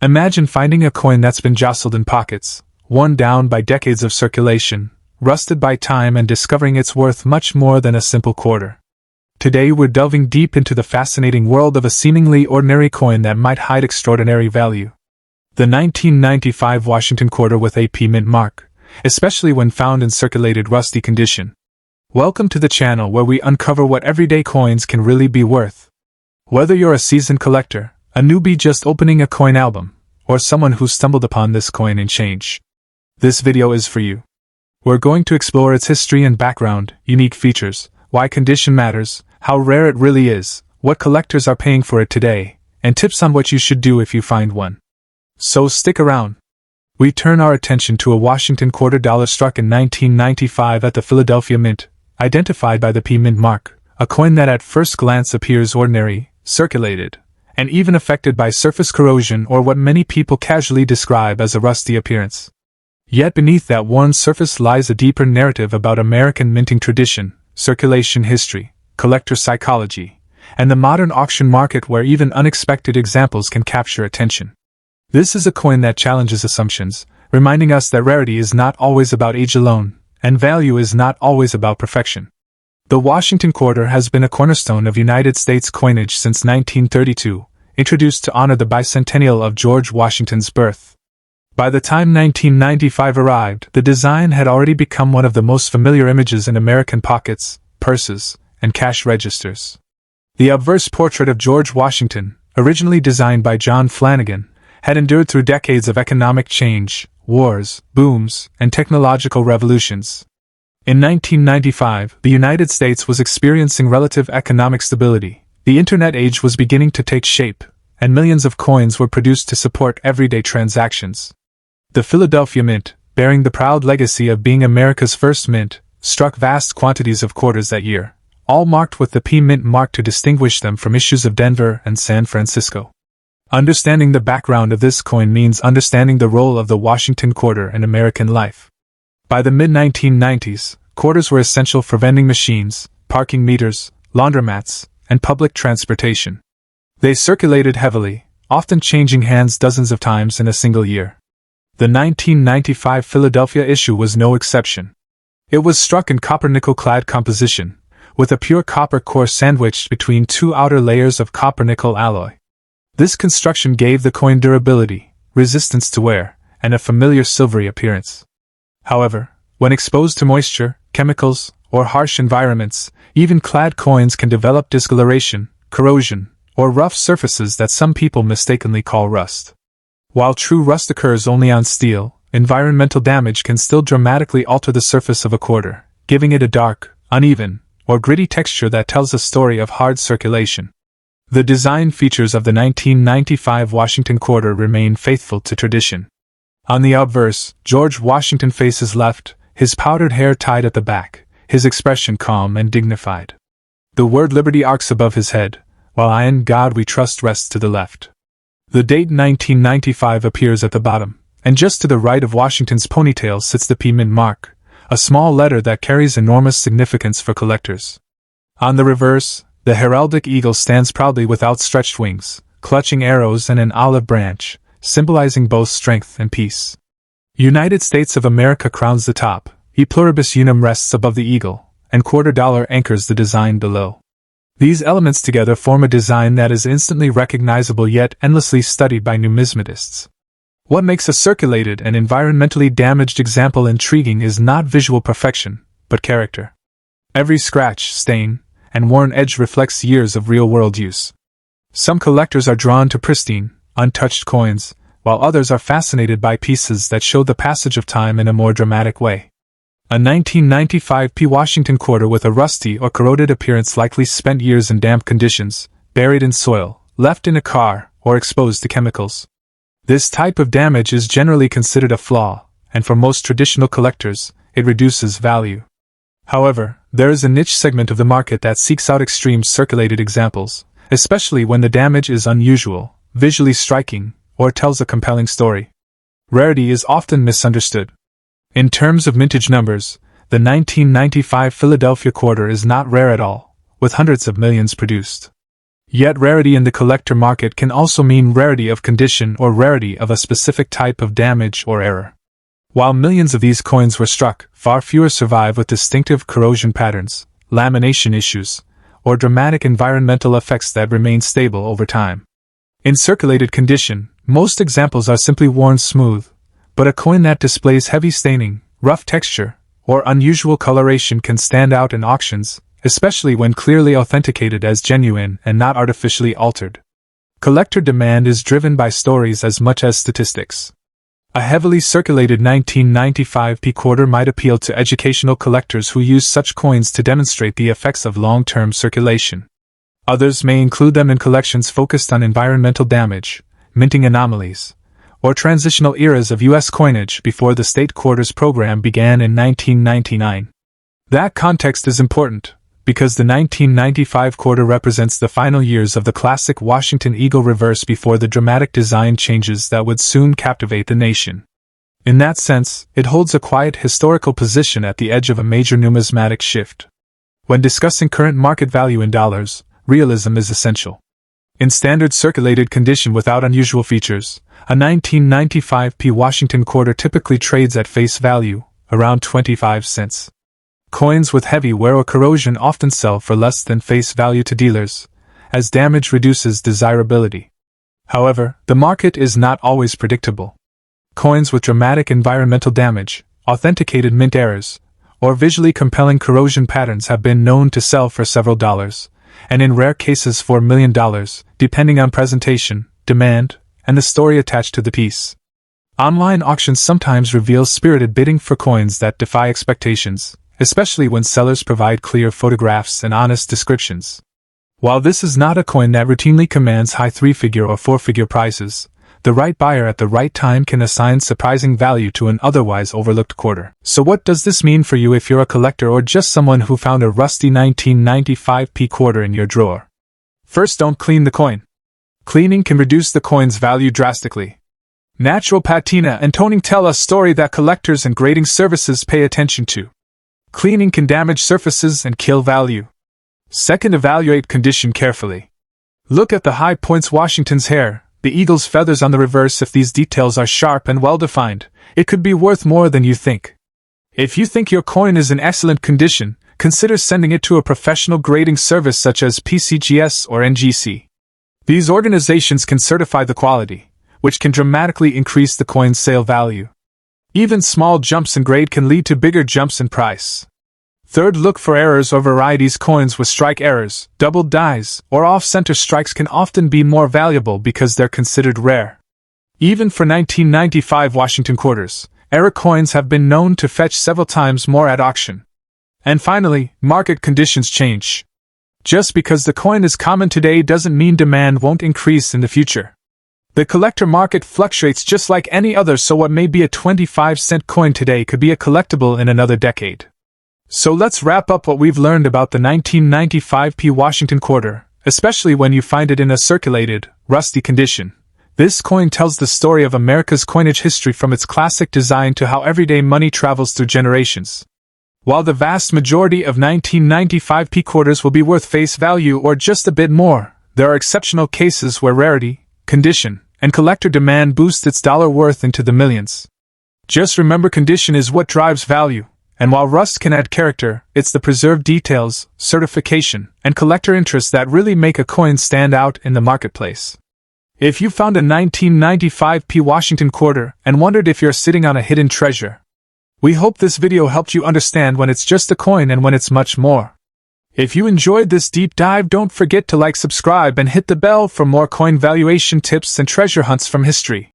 Imagine finding a coin that's been jostled in pockets, worn down by decades of circulation, rusted by time, and discovering it's worth much more than a simple quarter. Today we're delving deep into the fascinating world of a seemingly ordinary coin that might hide extraordinary value. The 1995 Washington quarter with a P mint mark, especially when found in circulated rusty condition. Welcome to the channel where we uncover what everyday coins can really be worth. Whether you're a seasoned collector, a newbie just opening a coin album, or someone who stumbled upon this coin and change, this video is for you. We're going to explore its history and background, unique features, why condition matters, how rare it really is, what collectors are paying for it today, and tips on what you should do if you find one. So stick around. We turn our attention to a Washington quarter dollar struck in 1995 at the Philadelphia Mint, identified by the P mint mark, a coin that at first glance appears ordinary, circulated, and even affected by surface corrosion or what many people casually describe as a rusty appearance. Yet beneath that worn surface lies a deeper narrative about American minting tradition, circulation history, collector psychology, and the modern auction market where even unexpected examples can capture attention. This is a coin that challenges assumptions, reminding us that rarity is not always about age alone, and value is not always about perfection. The Washington quarter has been a cornerstone of United States coinage since 1932, introduced to honor the bicentennial of George Washington's birth. By the time 1995 arrived, the design had already become one of the most familiar images in American pockets, purses, and cash registers. The obverse portrait of George Washington, originally designed by John Flanagan, had endured through decades of economic change, wars, booms, and technological revolutions. In 1995, the United States was experiencing relative economic stability, the Internet age was beginning to take shape, and millions of coins were produced to support everyday transactions. The Philadelphia Mint, bearing the proud legacy of being America's first mint, struck vast quantities of quarters that year, all marked with the P mint mark to distinguish them from issues of Denver and San Francisco. Understanding the background of this coin means understanding the role of the Washington quarter in American life. By the mid-1990s, quarters were essential for vending machines, parking meters, laundromats, and public transportation. They circulated heavily, often changing hands dozens of times in a single year. The 1995 Philadelphia issue was no exception. It was struck in copper-nickel-clad composition, with a pure copper core sandwiched between two outer layers of copper-nickel alloy. This construction gave the coin durability, resistance to wear, and a familiar silvery appearance. However, when exposed to moisture, chemicals, or harsh environments, even clad coins can develop discoloration, corrosion, or rough surfaces that some people mistakenly call rust. While true rust occurs only on steel, environmental damage can still dramatically alter the surface of a quarter, giving it a dark, uneven, or gritty texture that tells a story of hard circulation. The design features of the 1995 Washington quarter remain faithful to tradition. On the obverse, George Washington faces left, his powdered hair tied at the back, his expression calm and dignified. The word Liberty arcs above his head, while I in God we trust rests to the left. The date 1995 appears at the bottom, and just to the right of Washington's ponytail sits the P mint mark, a small letter that carries enormous significance for collectors. On the reverse, the heraldic eagle stands proudly with outstretched wings, clutching arrows and an olive branch, symbolizing both strength and peace. United States of America crowns the top, E pluribus unum rests above the eagle, and quarter dollar anchors the design below. These elements together form a design that is instantly recognizable yet endlessly studied by numismatists. What makes a circulated and environmentally damaged example intriguing is not visual perfection, but character. Every scratch, stain, and worn edge reflects years of real-world use. Some collectors are drawn to pristine, untouched coins, while others are fascinated by pieces that show the passage of time in a more dramatic way. A 1995 P Washington quarter with a rusty or corroded appearance likely spent years in damp conditions, buried in soil, left in a car, or exposed to chemicals. This type of damage is generally considered a flaw, and for most traditional collectors, it reduces value. However, there is a niche segment of the market that seeks out extreme circulated examples, especially when the damage is unusual, visually striking, or tells a compelling story. Rarity is often misunderstood. In terms of mintage numbers, the 1995 Philadelphia quarter is not rare at all, with hundreds of millions produced. Yet rarity in the collector market can also mean rarity of condition or rarity of a specific type of damage or error. While millions of these coins were struck, far fewer survive with distinctive corrosion patterns, lamination issues, or dramatic environmental effects that remain stable over time. In circulated condition, most examples are simply worn smooth, but a coin that displays heavy staining, rough texture, or unusual coloration can stand out in auctions, especially when clearly authenticated as genuine and not artificially altered. Collector demand is driven by stories as much as statistics. A heavily circulated 1995 p-quarter might appeal to educational collectors who use such coins to demonstrate the effects of long-term circulation. Others may include them in collections focused on environmental damage, minting anomalies, or transitional eras of U.S. coinage before the state quarters program began in 1999. That context is important, because the 1995 quarter represents the final years of the classic Washington Eagle reverse before the dramatic design changes that would soon captivate the nation. In that sense, it holds a quiet historical position at the edge of a major numismatic shift. When discussing current market value in dollars, realism is essential. In standard circulated condition without unusual features, a 1995 p Washington quarter typically trades at face value, around 25 cents. Coins with heavy wear or corrosion often sell for less than face value to dealers, as damage reduces desirability. However, the market is not always predictable. Coins with dramatic environmental damage, authenticated mint errors, or visually compelling corrosion patterns have been known to sell for several dollars, and in rare cases for $1 million, depending on presentation, demand, and the story attached to the piece. Online auctions sometimes reveal spirited bidding for coins that defy expectations, especially when sellers provide clear photographs and honest descriptions. While this is not a coin that routinely commands high three-figure or four-figure prices, the right buyer at the right time can assign surprising value to an otherwise overlooked quarter. So what does this mean for you if you're a collector or just someone who found a rusty 1995 p quarter in your drawer? First, don't clean the coin. Cleaning can reduce the coin's value drastically. Natural patina and toning tell a story that collectors and grading services pay attention to. Cleaning can damage surfaces and kill value. Second, evaluate condition carefully. Look at the high points, Washington's hair, the eagle's feathers on the reverse. If these details are sharp and well-defined, it could be worth more than you think. If you think your coin is in excellent condition, consider sending it to a professional grading service such as PCGS or NGC. These organizations can certify the quality, which can dramatically increase the coin's sale value. Even small jumps in grade can lead to bigger jumps in price. Third, look for errors or varieties. Coins with strike errors, doubled dies, or off-center strikes can often be more valuable because they're considered rare. Even for 1995 Washington quarters, error coins have been known to fetch several times more at auction. And finally, market conditions change. Just because the coin is common today doesn't mean demand won't increase in the future. The collector market fluctuates just like any other, so what may be a 25-cent coin today could be a collectible in another decade. So let's wrap up what we've learned about the 1995 p Washington quarter, especially when you find it in a circulated, rusty condition. This coin tells the story of America's coinage history, from its classic design to how everyday money travels through generations. While the vast majority of 1995 p quarters will be worth face value or just a bit more, there are exceptional cases where rarity, condition, and collector demand boost its dollar worth into the millions. Just remember, condition is what drives value, and while rust can add character, it's the preserved details, certification, and collector interest that really make a coin stand out in the marketplace. If you found a 1995 p Washington quarter and wondered if you're sitting on a hidden treasure, we hope this video helped you understand when it's just a coin and when it's much more. If you enjoyed this deep dive, don't forget to like, subscribe, and hit the bell for more coin valuation tips and treasure hunts from history.